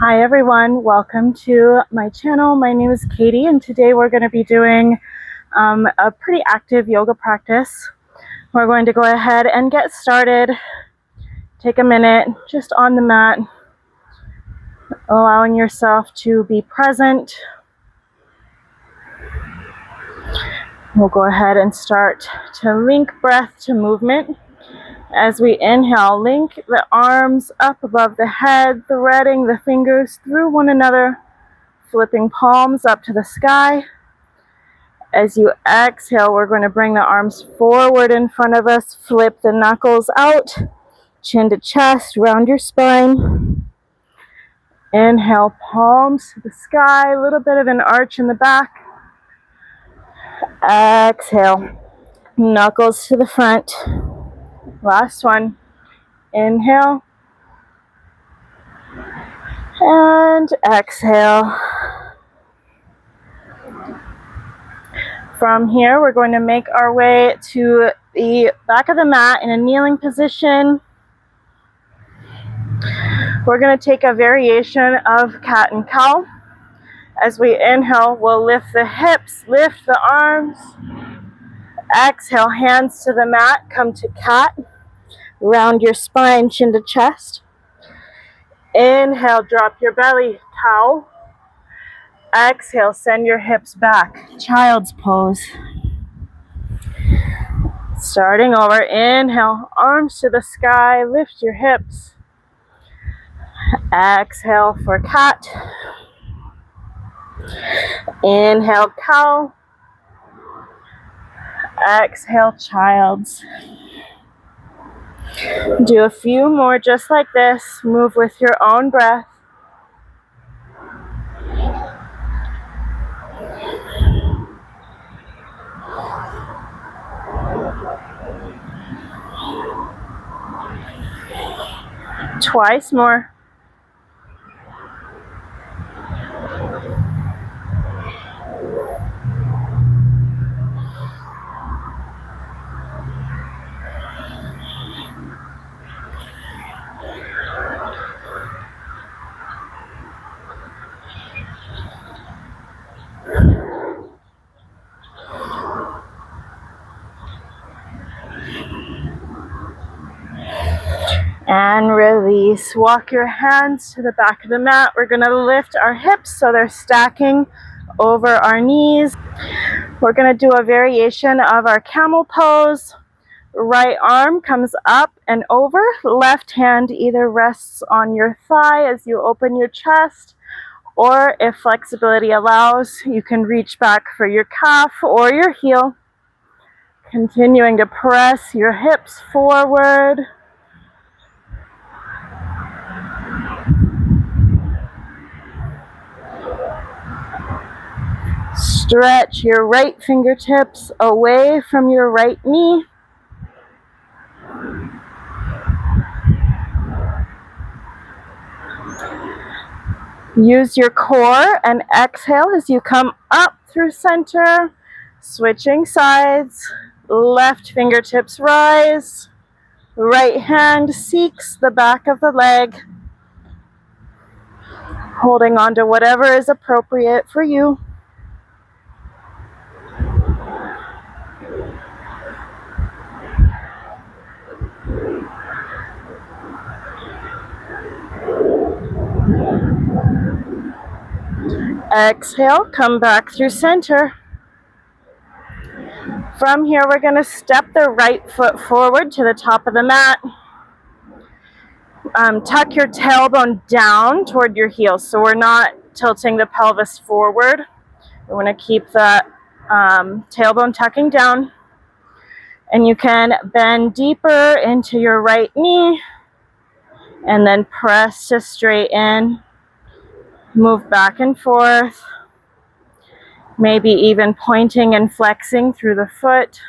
Hi everyone, welcome to my channel. My name is Katie and today we're going to be doing a pretty active yoga practice. We're going to go ahead and get started. Take a minute just on the mat, allowing yourself to be present. We'll go ahead and start to link breath to movement. As we inhale, link the arms up above the head, threading the fingers through one another, flipping palms up to the sky. As you exhale, we're going to bring the arms forward in front of us, flip the knuckles out, chin to chest, round your spine. Inhale, palms to the sky, a little bit of an arch in the back. Exhale, knuckles to the front. Last one. Inhale. And exhale. From here, we're going to make our way to the back of the mat in a kneeling position. We're going to take a variation of cat and cow. As we inhale, we'll lift the hips, lift the arms. Exhale, hands to the mat, come to cat. Round your spine, chin to chest. Inhale, drop your belly, cow. Exhale, send your hips back, child's pose. Starting over, inhale, arms to the sky, lift your hips. Exhale for cat. Inhale, cow. Exhale, child's. Do a few more just like this. Move with your own breath. Twice more. And release. Walk your hands to the back of the mat. We're going to lift our hips so they're stacking over our knees. We're going to do a variation of our camel pose. Right arm comes up and over. Left hand either rests on your thigh as you open your chest, or if flexibility allows, you can reach back for your calf or your heel. Continuing to press your hips forward. Stretch your right fingertips away from your right knee. Use your core and exhale as you come up through center, switching sides. Left fingertips rise. Right hand seeks the back of the leg, holding on to whatever is appropriate for you. Exhale, come back through center. From here, we're going to step the right foot forward to the top of the mat. Tuck your tailbone down toward your heels, so we're not tilting the pelvis forward. We want to keep the tailbone tucking down. And you can bend deeper into your right knee and then press to straighten. Move back and forth, maybe even pointing and flexing through the foot.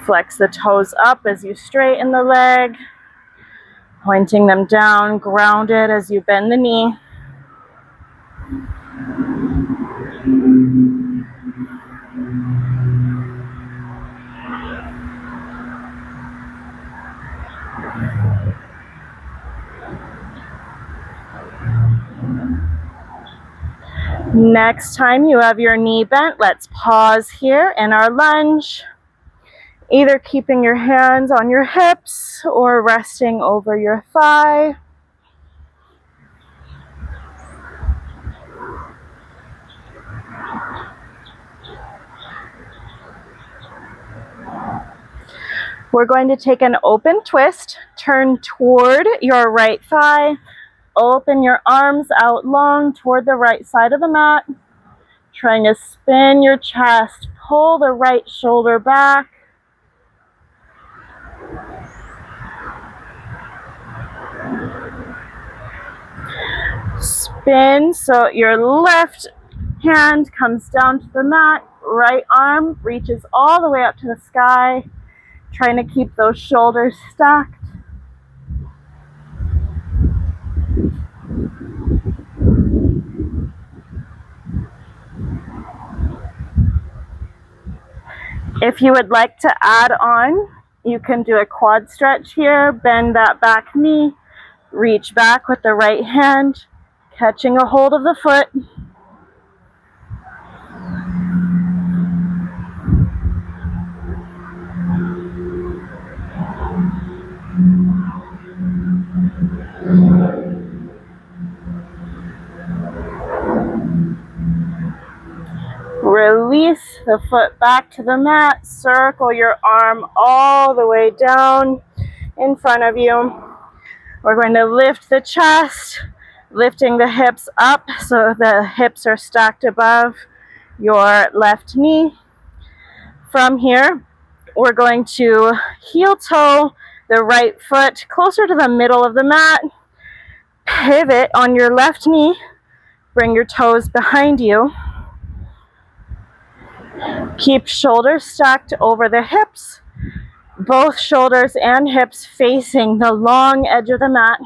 Flex the toes up as you straighten the leg, pointing them down, grounded as you bend the knee. Next time you have your knee bent, let's pause here in our lunge, either keeping your hands on your hips or resting over your thigh. We're going to take an open twist, turn toward your right thigh, open your arms out long toward the right side of the mat, trying to spin your chest, pull the right shoulder back. Spin so your left hand comes down to the mat, right arm reaches all the way up to the sky, trying to keep those shoulders stacked. If you would like to add on, you can do a quad stretch here, bend that back knee, reach back with the right hand, catching a hold of the foot. Release the foot back to the mat, circle your arm all the way down in front of you. We're going to lift the chest, lifting the hips up so the hips are stacked above your left knee. From here, we're going to heel toe the right foot closer to the middle of the mat, pivot on your left knee, bring your toes behind you. Keep shoulders stacked over the hips, both shoulders and hips facing the long edge of the mat.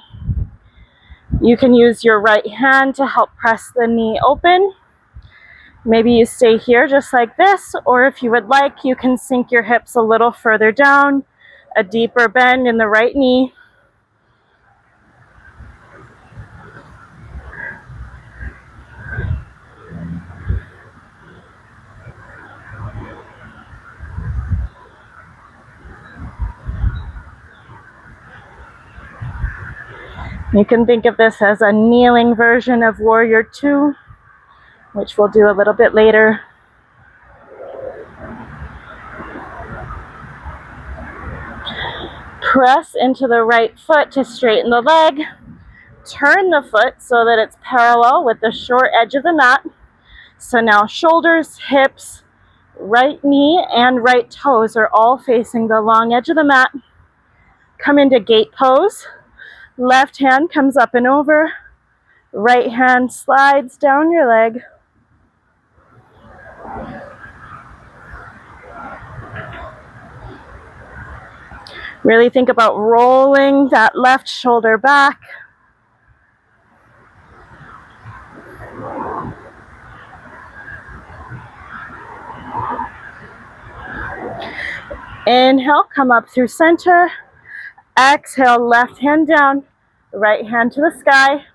You can use your right hand to help press the knee open. Maybe you stay here just like this, or if you would like, you can sink your hips a little further down, a deeper bend in the right knee. You can think of this as a kneeling version of Warrior 2, which we'll do a little bit later. Press into the right foot to straighten the leg. Turn the foot so that it's parallel with the short edge of the mat. So now shoulders, hips, right knee, and right toes are all facing the long edge of the mat. Come into gate pose. Left hand comes up and over. Right hand slides down your leg. Really think about rolling that left shoulder back. Inhale, come up through center. Exhale, left hand down, right hand to the sky.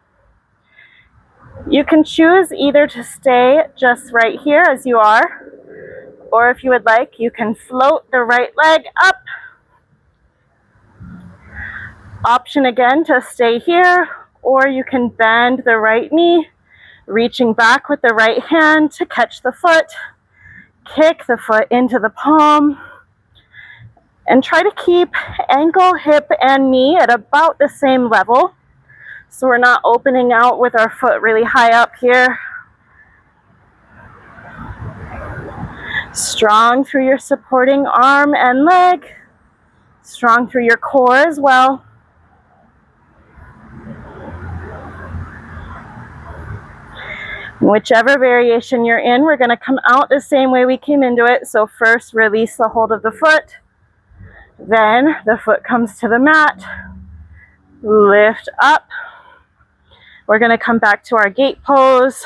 You can choose either to stay just right here as you are, or if you would like, you can float the right leg up. Option again to stay here, or you can bend the right knee, reaching back with the right hand to catch the foot, kick the foot into the palm, and try to keep ankle, hip, and knee at about the same level. So we're not opening out with our foot really high up here. Strong through your supporting arm and leg. Strong through your core as well. Whichever variation you're in, we're going to come out the same way we came into it. So first, release the hold of the foot. Then the foot comes to the mat. Lift up. We're going to come back to our gate pose.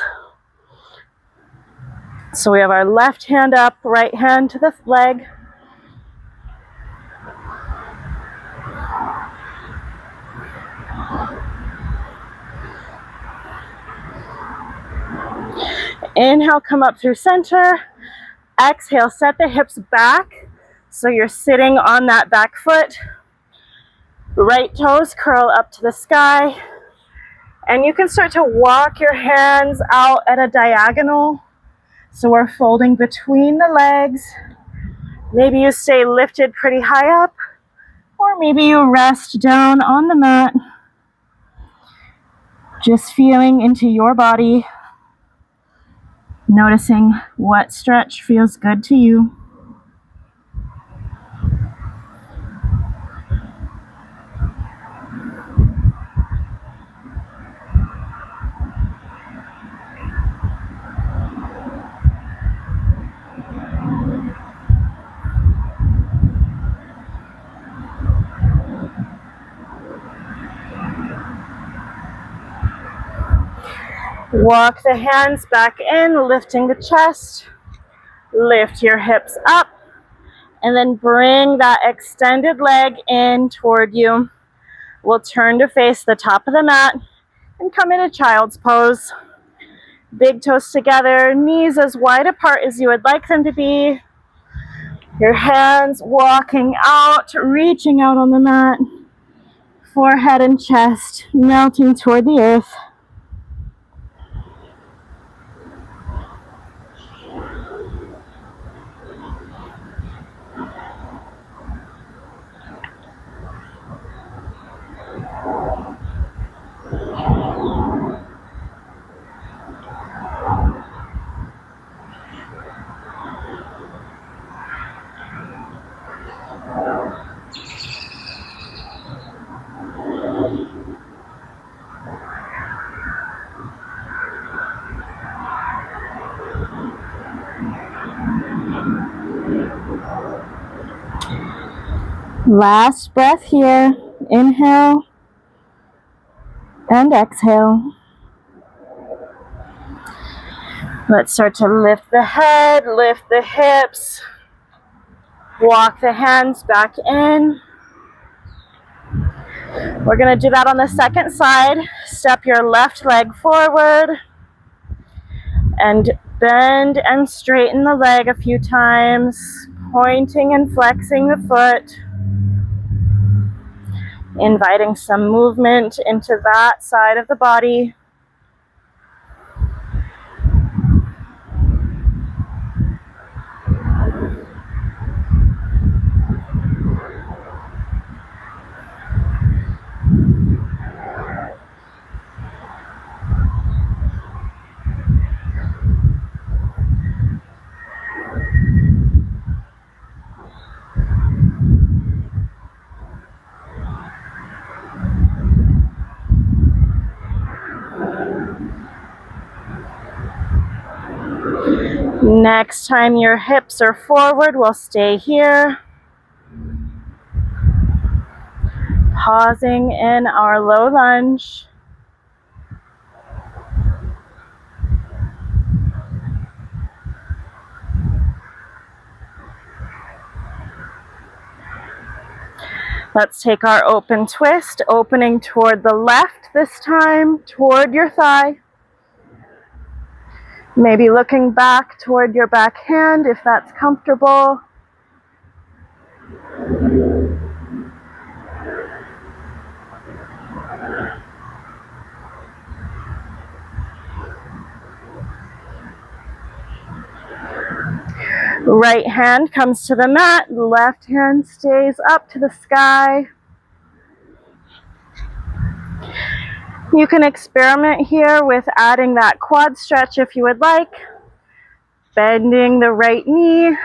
So we have our left hand up, right hand to the leg. Inhale, come up through center. Exhale, set the hips back so you're sitting on that back foot. Right toes curl up to the sky. And you can start to walk your hands out at a diagonal. So we're folding between the legs. Maybe you stay lifted pretty high up, or maybe you rest down on the mat, just feeling into your body, noticing what stretch feels good to you. Walk the hands back in, lifting the chest. Lift your hips up, and then bring that extended leg in toward you. We'll turn to face the top of the mat and come into child's pose. Big toes together, knees as wide apart as you would like them to be. Your hands walking out, reaching out on the mat. Forehead and chest melting toward the earth. Last breath here. Inhale and exhale. Let's start to lift the head, lift the hips. Walk the hands back in. We're going to do that on the second side. Step your left leg forward and bend and straighten the leg a few times, pointing and flexing the foot, inviting some movement into that side of the body. Next time your hips are forward, we'll stay here. Pausing in our low lunge. Let's take our open twist, opening toward the left this time, toward your thigh. Maybe looking back toward your back hand if that's comfortable. Right hand comes to the mat, left hand stays up to the sky. You can experiment here with adding that quad stretch if you would like. Bending the right knee,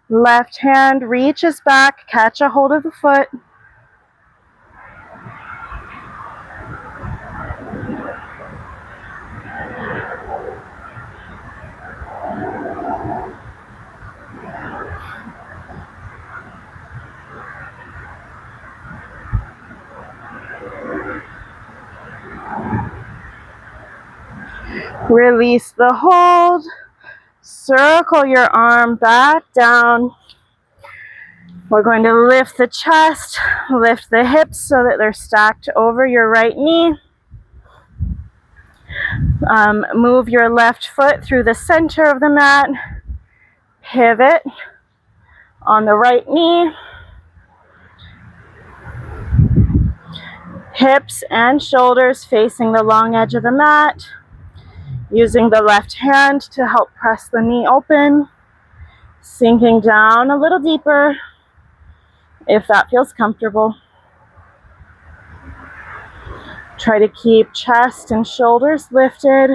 left hand reaches back, catch a hold of the foot. Release the hold. Circle your arm back down. We're going to lift the chest, lift the hips so that they're stacked over your right knee. Move your left foot through the center of the mat. Pivot on the right knee. Hips and shoulders facing the long edge of the mat. Using the left hand to help press the knee open. Sinking down a little deeper if that feels comfortable. Try to keep chest and shoulders lifted.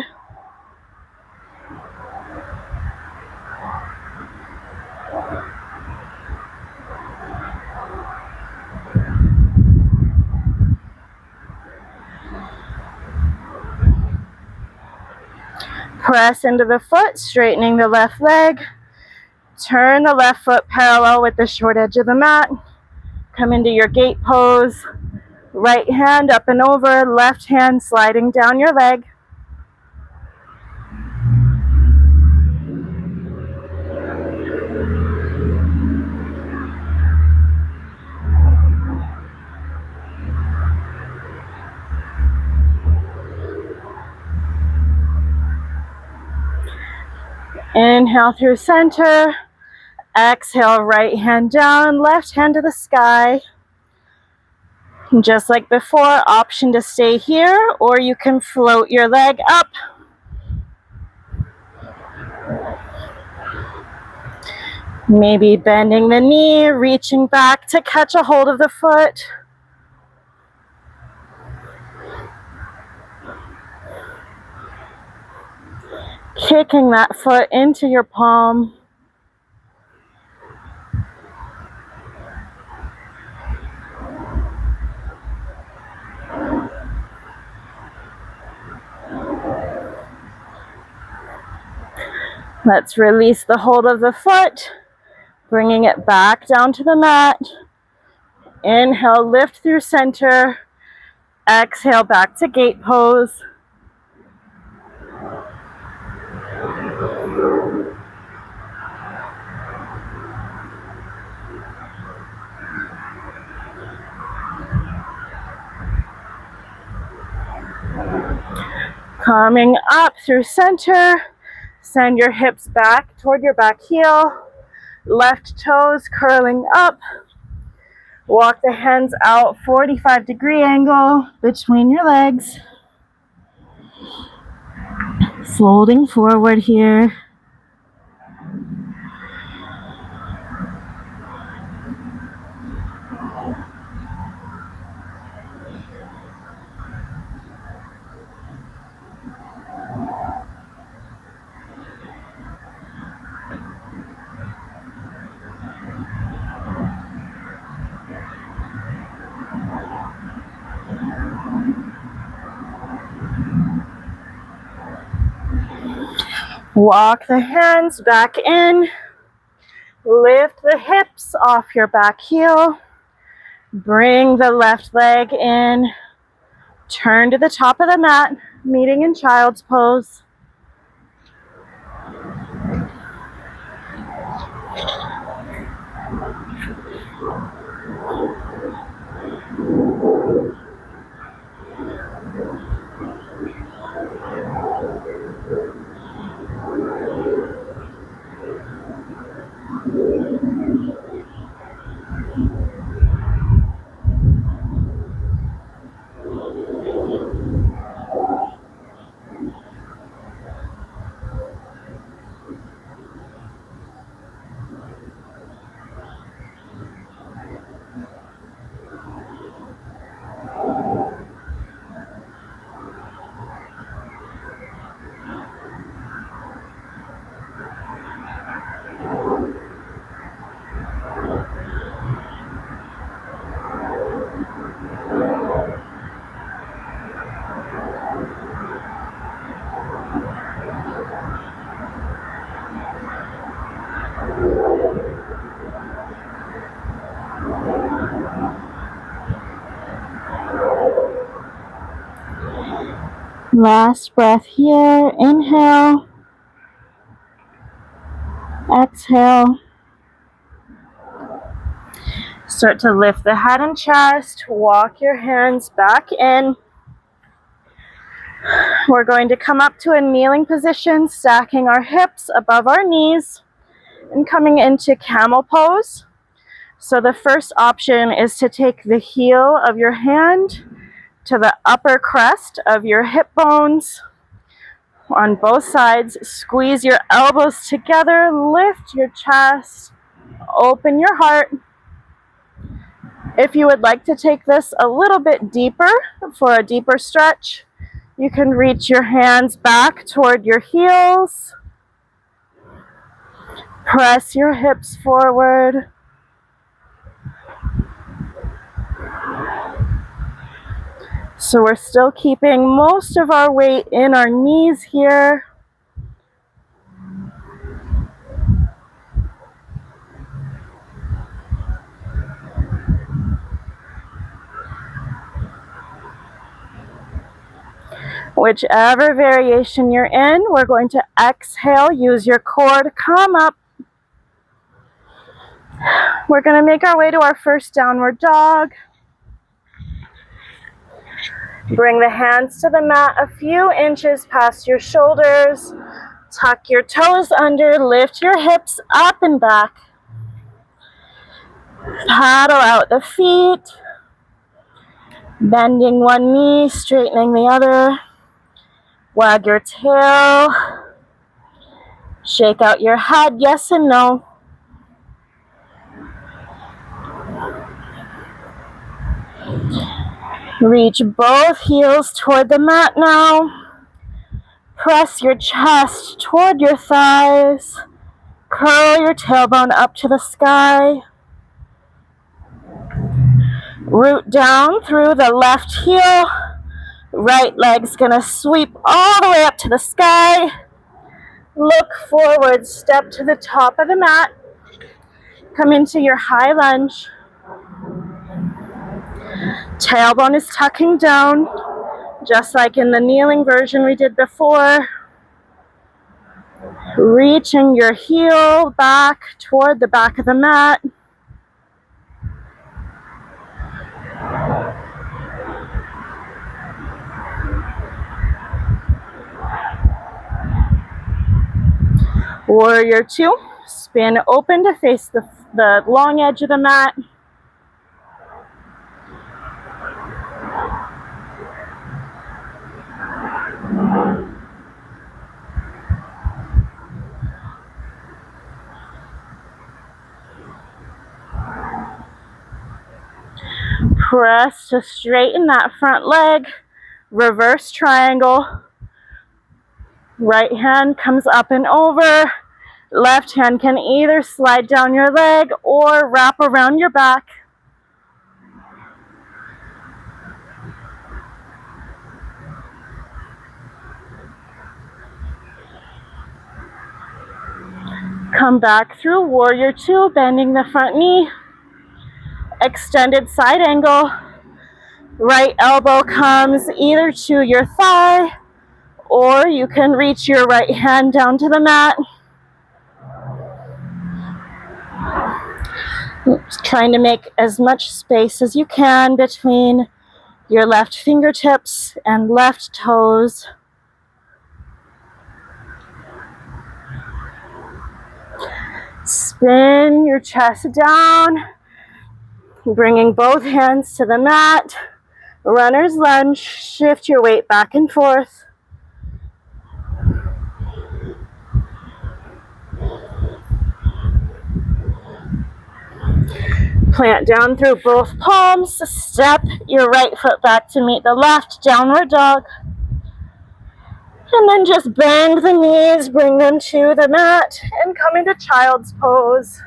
Press into the foot, straightening the left leg. Turn the left foot parallel with the short edge of the mat. Come into your gate pose. Right hand up and over, left hand sliding down your leg. Inhale through center. Exhale, right hand down, left hand to the sky. And just like before, option to stay here, or you can float your leg up. Maybe bending the knee, reaching back to catch a hold of the foot. Kicking that foot into your palm. Let's release the hold of the foot, bringing it back down to the mat. Inhale, lift through center. Exhale, back to gate pose. Coming up through center, send your hips back toward your back heel. Left toes curling up. Walk the hands out, 45-degree angle between your legs. Folding forward here. Walk the hands back in. Lift the hips off your back heel. Bring the left leg in. Turn to the top of the mat, meeting in child's pose. Last breath here. Inhale. Exhale. Start to lift the head and chest. Walk your hands back in. We're going to come up to a kneeling position, stacking our hips above our knees and coming into camel pose. So the first option is to take the heel of your hand to the upper crest of your hip bones on both sides. Squeeze your elbows together, lift your chest, open your heart. If you would like to take this a little bit deeper for a deeper stretch, you can reach your hands back toward your heels. Press your hips forward. So we're still keeping most of our weight in our knees here. Whichever variation you're in, we're going to exhale, use your core to come up. We're going to make our way to our first downward dog. Bring the hands to the mat a few inches past your shoulders. Tuck your toes under, lift your hips up and back. Paddle out the feet. Bending one knee, straightening the other. Wag your tail. Shake out your head, yes and no. Reach both heels toward the mat now. Press your chest toward your thighs. Curl your tailbone up to the sky. Root down through the left heel. Right leg's gonna sweep all the way up to the sky. Look forward, step to the top of the mat. Come into your high lunge. Tailbone is tucking down, just like in the kneeling version we did before. Reaching your heel back toward the back of the mat. Warrior two, spin open to face the long edge of the mat. Press to straighten that front leg. Reverse triangle. Right hand comes up and over. Left hand can either slide down your leg or wrap around your back. Come back through warrior two, bending the front knee. Extended side angle. Right elbow comes either to your thigh, or you can reach your right hand down to the mat. Trying to make as much space as you can between your left fingertips and left toes. Spin your chest down, bringing both hands to the mat. Runner's lunge, shift your weight back and forth. Plant down through both palms. Step your right foot back to meet the left, downward dog. And then just bend the knees, bring them to the mat, and come into child's pose.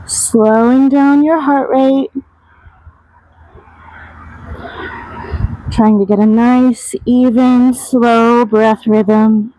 Slowing down your heart rate. Trying to get a nice, even, slow breath rhythm.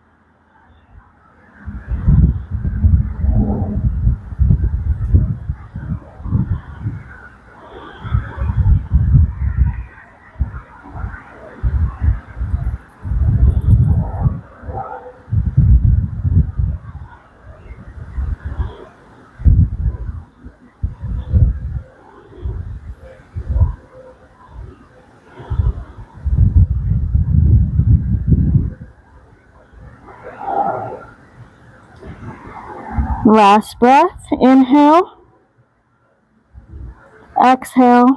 Last breath, inhale, exhale.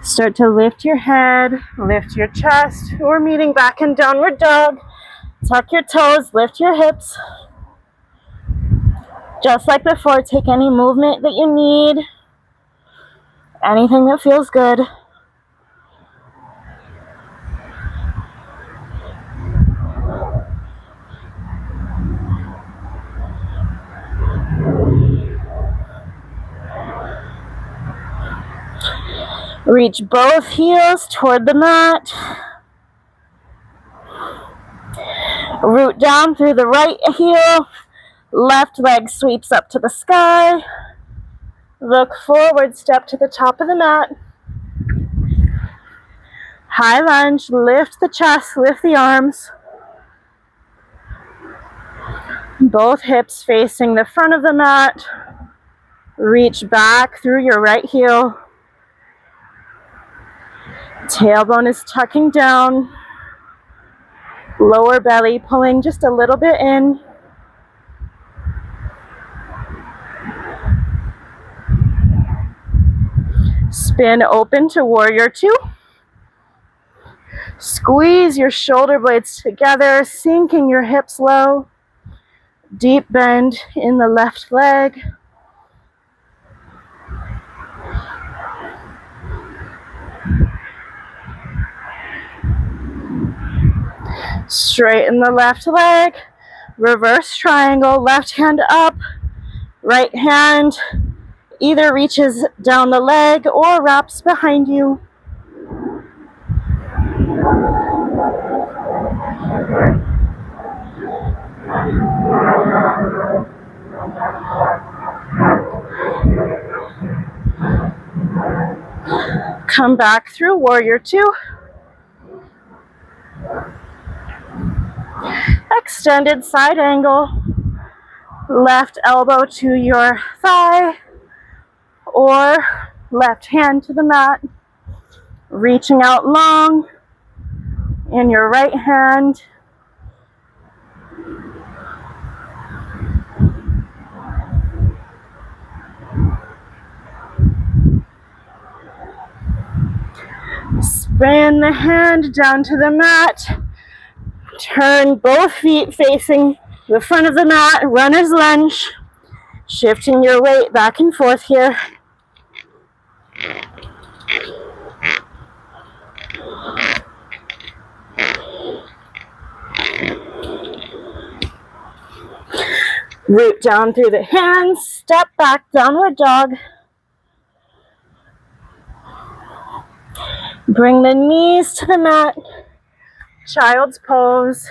Start to lift your head, lift your chest. We're meeting back in downward dog. Tuck your toes, lift your hips. Just like before, take any movement that you need, anything that feels good. Reach both heels toward the mat. Root down through the right heel. Left leg sweeps up to the sky. Look forward, step to the top of the mat. High lunge, lift the chest, lift the arms. Both hips facing the front of the mat. Reach back through your right heel. Tailbone is tucking down. Lower belly pulling just a little bit in. Spin open to warrior two. Squeeze your shoulder blades together, sinking your hips low. Deep bend in the left leg. Straighten the left leg. Reverse triangle, left hand up. Right hand either reaches down the leg or wraps behind you. Come back through warrior two. Extended side angle. Left elbow to your thigh or left hand to the mat. Reaching out long in your right hand. Spin the hand down to the mat. Turn both feet facing the front of the mat, runner's lunge. Shifting your weight back and forth here. Root down through the hands, step back, downward dog. Bring the knees to the mat, child's pose.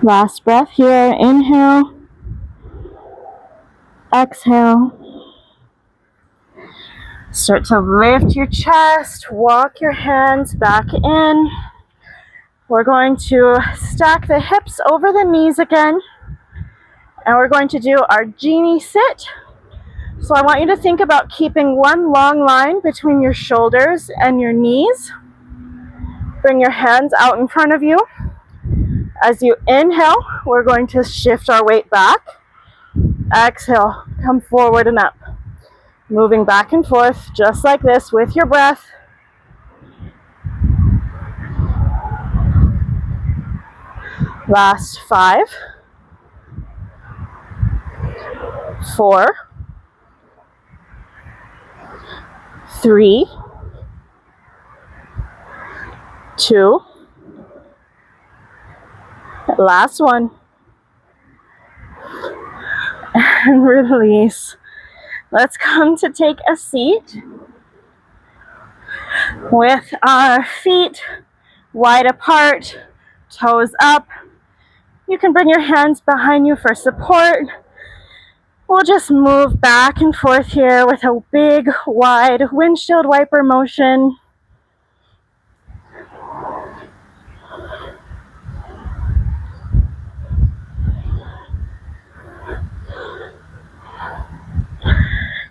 Last breath here, inhale, exhale. Start to lift your chest, walk your hands back in. We're going to stack the hips over the knees again. And we're going to do our genie sit. So I want you to think about keeping one long line between your shoulders and your knees. Bring your hands out in front of you. As you inhale, we're going to shift our weight back. Exhale, come forward and up. Moving back and forth, just like this with your breath. Last 5, 4, 3, 2, last one, and release. Let's come to take a seat with our feet wide apart, toes up. You can bring your hands behind you for support. We'll just move back and forth here with a big, wide windshield wiper motion.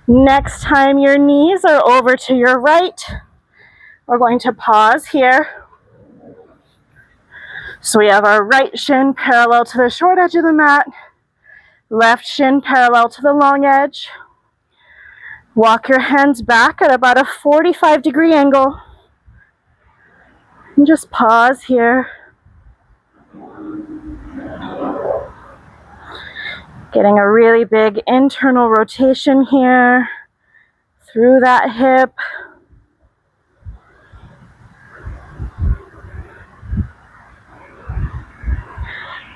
Next time your knees are over to your right, we're going to pause here. So we have our right shin parallel to the short edge of the mat, left shin parallel to the long edge. Walk your hands back at about a 45-degree angle. And just pause here. Getting a really big internal rotation here through that hip.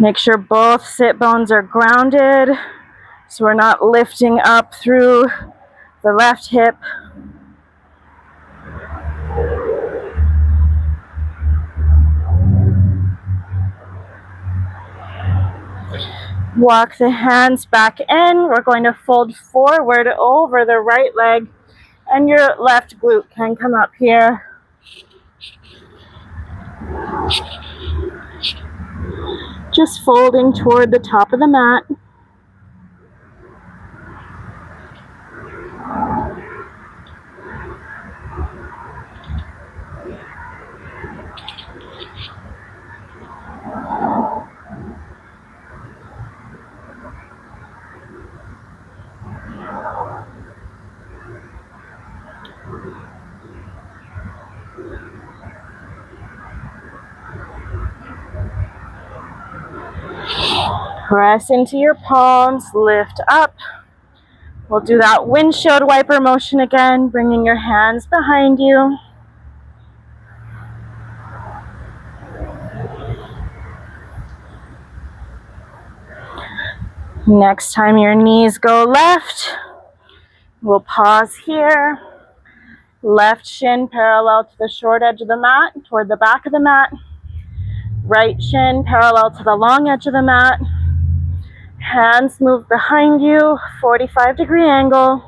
Make sure both sit bones are grounded so we're not lifting up through the left hip. Walk the hands back in. We're going to fold forward over the right leg, and your left glute can come up here. Just folding toward the top of the mat. Press into your palms, lift up. We'll do that windshield wiper motion again, bringing your hands behind you. Next time your knees go left, we'll pause here. Left shin parallel to the short edge of the mat, toward the back of the mat. Right shin parallel to the long edge of the mat. Hands move behind you, 45-degree angle.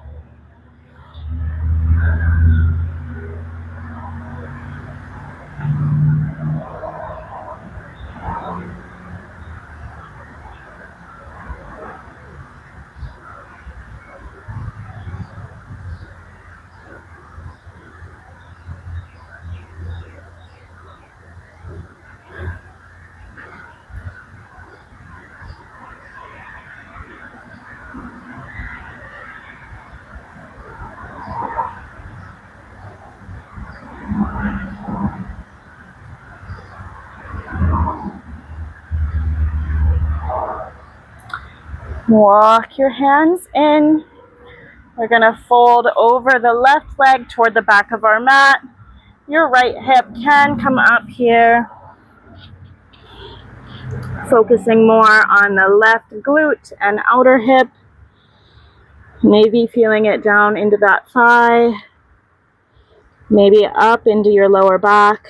Walk your hands in. We're going to fold over the left leg toward the back of our mat. Your right hip can come up here. Focusing more on the left glute and outer hip. Maybe feeling it down into that thigh. Maybe up into your lower back.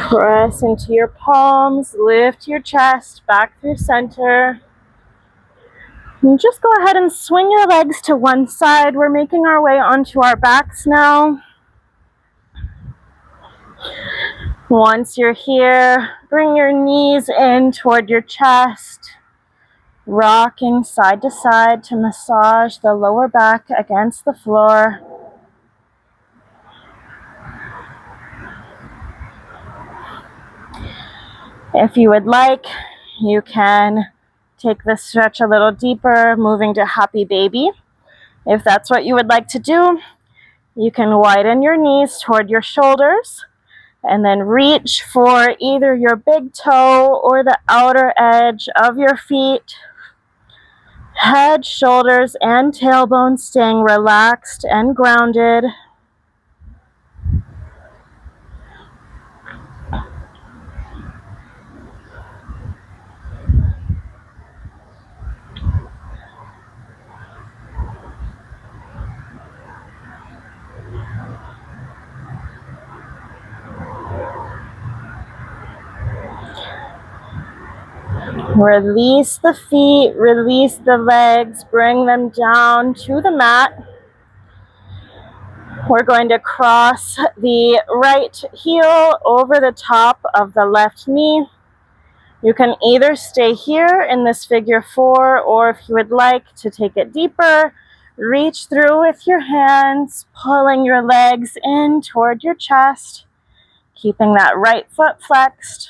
Press into your palms, lift your chest back through center. And just go ahead and swing your legs to one side. We're making our way onto our backs now. Once you're here, bring your knees in toward your chest, rocking side to side to massage the lower back against the floor. If you would like, you can take this stretch a little deeper, moving to happy baby. If that's what you would like to do, you can widen your knees toward your shoulders and then reach for either your big toe or the outer edge of your feet. Head, shoulders, and tailbone staying relaxed and grounded. Release the feet, release the legs, bring them down to the mat. We're going to cross the right heel over the top of the left knee. You can either stay here in this figure 4, or if you would like to take it deeper, reach through with your hands, pulling your legs in toward your chest, keeping that right foot flexed.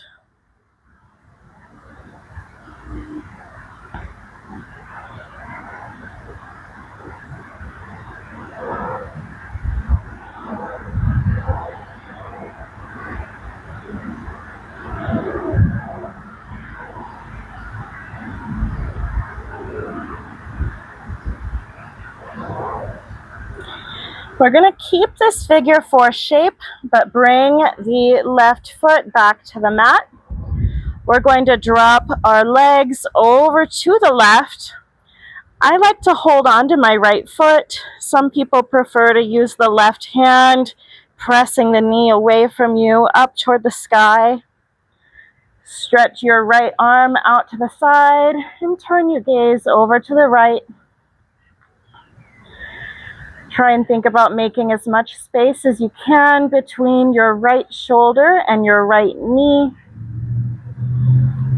We're going to keep this figure 4 shape, but bring the left foot back to the mat. We're going to drop our legs over to the left. I like to hold on to my right foot. Some people prefer to use the left hand, pressing the knee away from you up toward the sky. Stretch your right arm out to the side and turn your gaze over to the right. Try and think about making as much space as you can between your right shoulder and your right knee.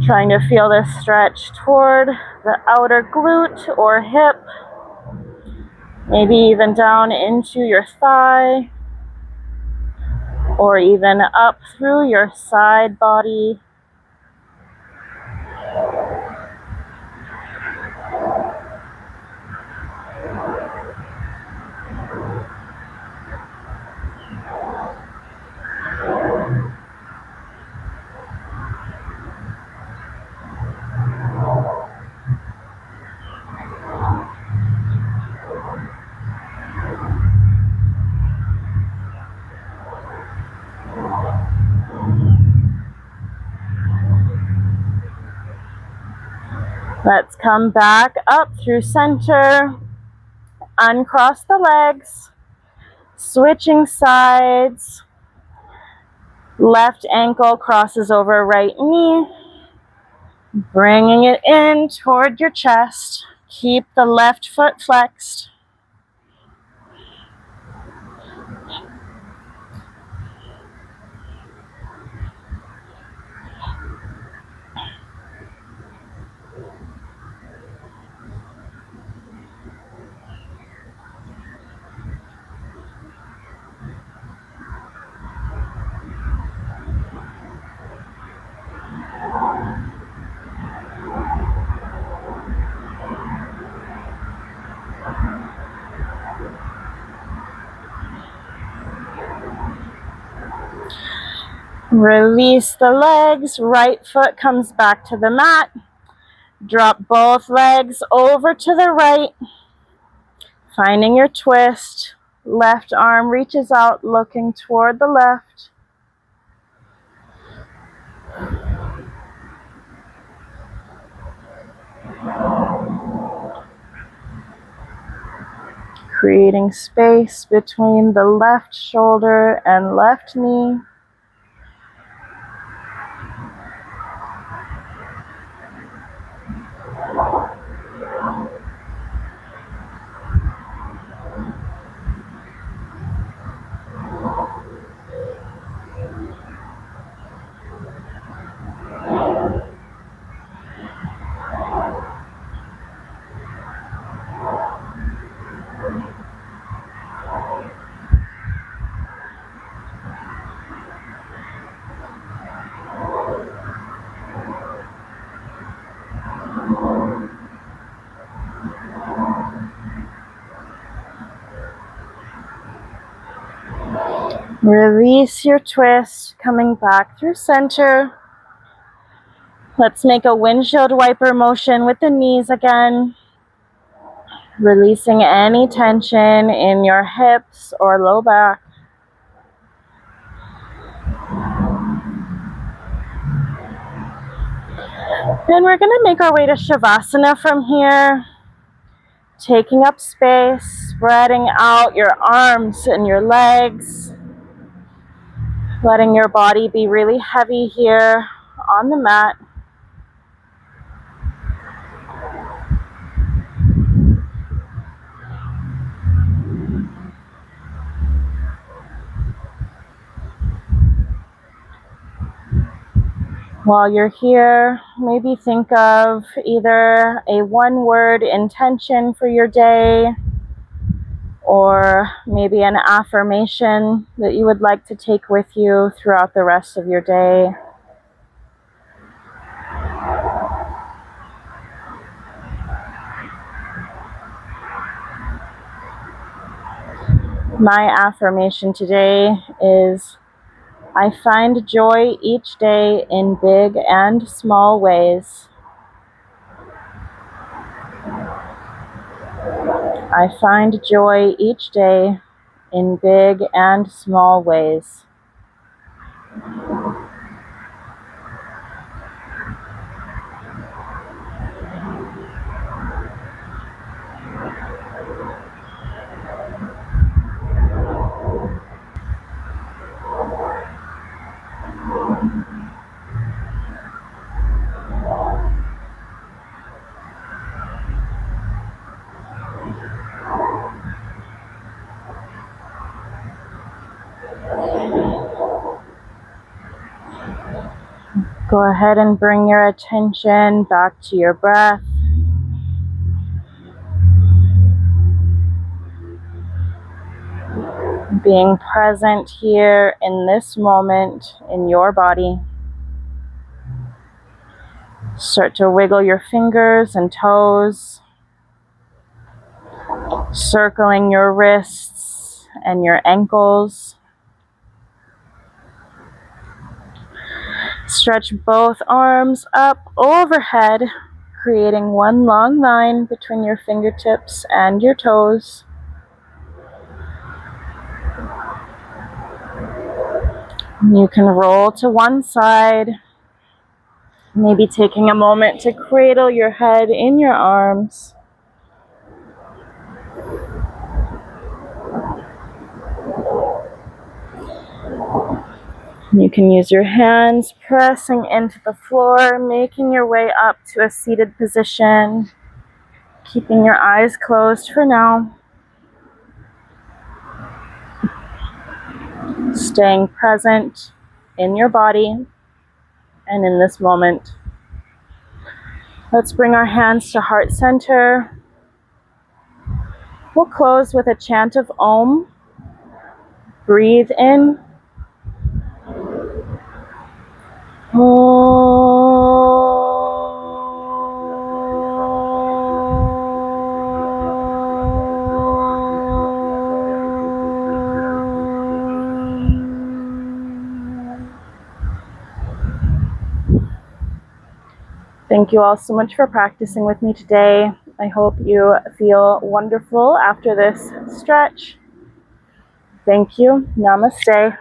Trying to feel this stretch toward the outer glute or hip, maybe even down into your thigh, or even up through your side body. Let's come back up through center, uncross the legs, switching sides, left ankle crosses over right knee, bringing it in toward your chest. Keep the left foot flexed. Release the legs, right foot comes back to the mat. Drop both legs over to the right, finding your twist. Left arm reaches out, looking toward the left. Creating space between the left shoulder and left knee. Release your twist, coming back through center. Let's make a windshield wiper motion with the knees again. Releasing any tension in your hips or low back. Then we're going to make our way to Shavasana from here. Taking up space, spreading out your arms and your legs. Letting your body be really heavy here on the mat. While you're here, maybe think of either a one-word intention for your day, or maybe an affirmation that you would like to take with you throughout the rest of your day. My affirmation today is, I find joy each day in big and small ways. I find joy each day in big and small ways. Go ahead and bring your attention back to your breath. Being present here in this moment in your body. Start to wiggle your fingers and toes, circling your wrists and your ankles. Stretch both arms up overhead, creating one long line between your fingertips and your toes. You can roll to one side, maybe taking a moment to cradle your head in your arms. You can use your hands pressing into the floor, making your way up to a seated position, keeping your eyes closed for now. Staying present in your body and in this moment. Let's bring our hands to heart center. We'll close with a chant of Om. Breathe in. Thank you all so much for practicing with me today. I hope you feel wonderful after this stretch. Thank you. Namaste.